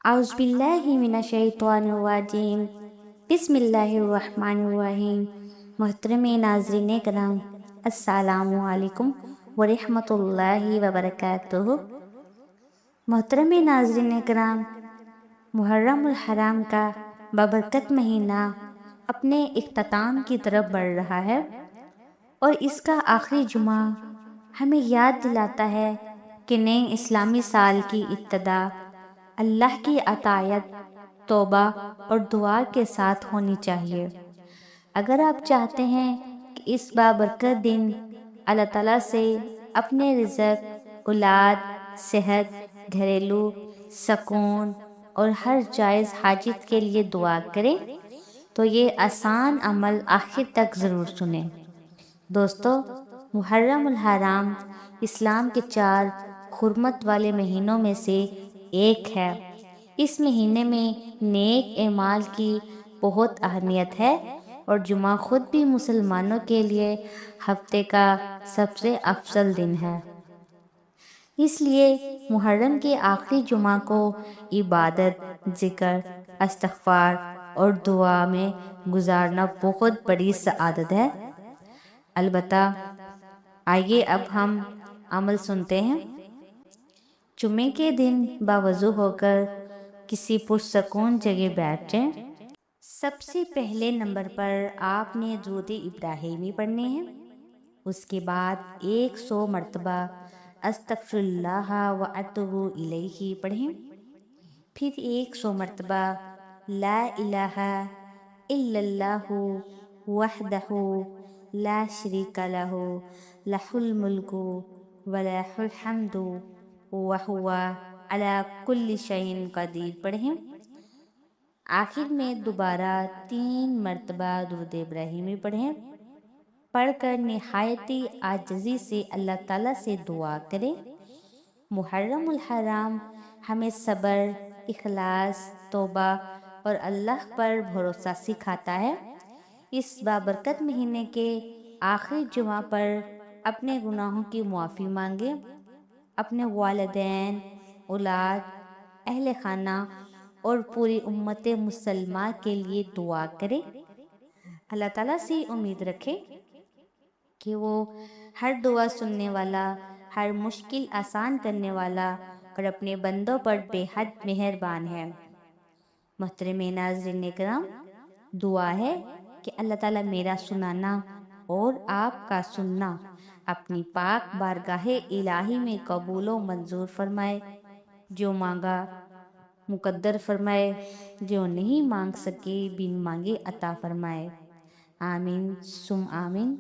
اعوذ باللہ من الشیطان الرجیم، بسم اللہ الرحمن الرحیم۔ محترم ناظرین کرام، السلام علیکم ورحمۃ اللہ وبرکاتہ۔ محترم ناظرین کرام، محرم الحرام کا بابرکت مہینہ اپنے اختتام کی طرف بڑھ رہا ہے، اور اس کا آخری جمعہ ہمیں یاد دلاتا ہے کہ نئے اسلامی سال کی ابتدا اللہ کی اطاعت، توبہ اور دعا کے ساتھ ہونی چاہیے۔ اگر آپ چاہتے ہیں کہ اس بابرکت دن اللہ تعالیٰ سے اپنے رزق، اولاد، صحت، گھریلو سکون اور ہر جائز حاجت کے لیے دعا کریں تو یہ آسان عمل آخر تک ضرور سنیں۔ دوستو، محرم الحرام اسلام کے 4 حرمت والے مہینوں میں سے ایک ہے۔ اس مہینے میں نیک اعمال کی بہت اہمیت ہے، اور جمعہ خود بھی مسلمانوں کے لیے ہفتے کا سب سے افضل دن ہے۔ اس لیے محرم کے آخری جمعہ کو عبادت، ذکر، استغفار اور دعا میں گزارنا بہت بڑی سعادت ہے۔ البتہ آئیے اب ہم عمل سنتے ہیں۔ جمعے کے دن باوضو ہو کر کسی پرسکون جگہ بیٹھ جائیں۔ سب سے پہلے نمبر پر آپ نے درود ابراہیمی پڑھنے ہیں۔ اس کے بعد 100 مرتبہ استغفر اللہ و اتوب الیہ پڑھیں۔ پھر 100 مرتبہ لا الہ الا اللہ وحدہ لا شریک لہ لہ الملک و لہ الحمد وہو علی کل شیء قدیر پڑھیں۔ آخر میں دوبارہ 3 مرتبہ درود ابراہیمی پڑھیں۔ پڑھ کر نہایتی عاجزی سے اللہ تعالیٰ سے دعا کریں۔ محرم الحرام ہمیں صبر، اخلاص، توبہ اور اللہ پر بھروسہ سکھاتا ہے۔ اس بابرکت مہینے کے آخری جمعہ پر اپنے گناہوں کی معافی مانگیں، اپنے والدین، اولاد، اہل خانہ اور پوری امت مسلمہ کے لیے دعا کریں۔ اللہ تعالیٰ سے امید رکھیں کہ وہ ہر دعا سننے والا، ہر مشکل آسان کرنے والا اور اپنے بندوں پر بے حد مہربان ہے۔ محترم ناظرین کرام، دعا ہے کہ اللہ تعالیٰ میرا سنانا اور آپ کا سننا اپنی پاک بارگاہ الہی میں قبول و منظور فرمائے۔ جو مانگا مقدر فرمائے، جو نہیں مانگ سکے بن مانگے عطا فرمائے۔ آمین ثم آمین۔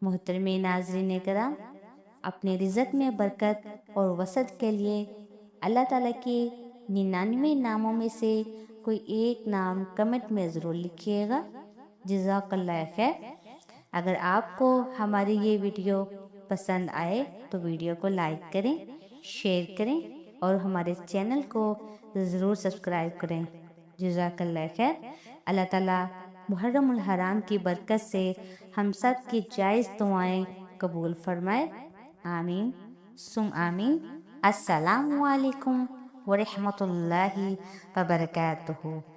محترم ناظرین کرام، اپنے رزق میں برکت اور وسعت کے لیے اللہ تعالیٰ کے 99 ناموں میں سے کوئی ایک نام کمنٹ میں ضرور لکھیے گا۔ جزاک اللہ خیر۔ اگر آپ کو ہماری یہ ویڈیو پسند آئے تو ویڈیو کو لائک کریں، شیئر کریں اور ہمارے چینل کو ضرور سبسکرائب کریں۔ جزاک اللہ خیر۔ اللہ تعالیٰ محرم الحرام کی برکت سے ہم سب کی جائز دعائیں قبول فرمائے۔ آمین ثم آمین۔ السلام علیکم ورحمۃ اللہ وبرکاتہ۔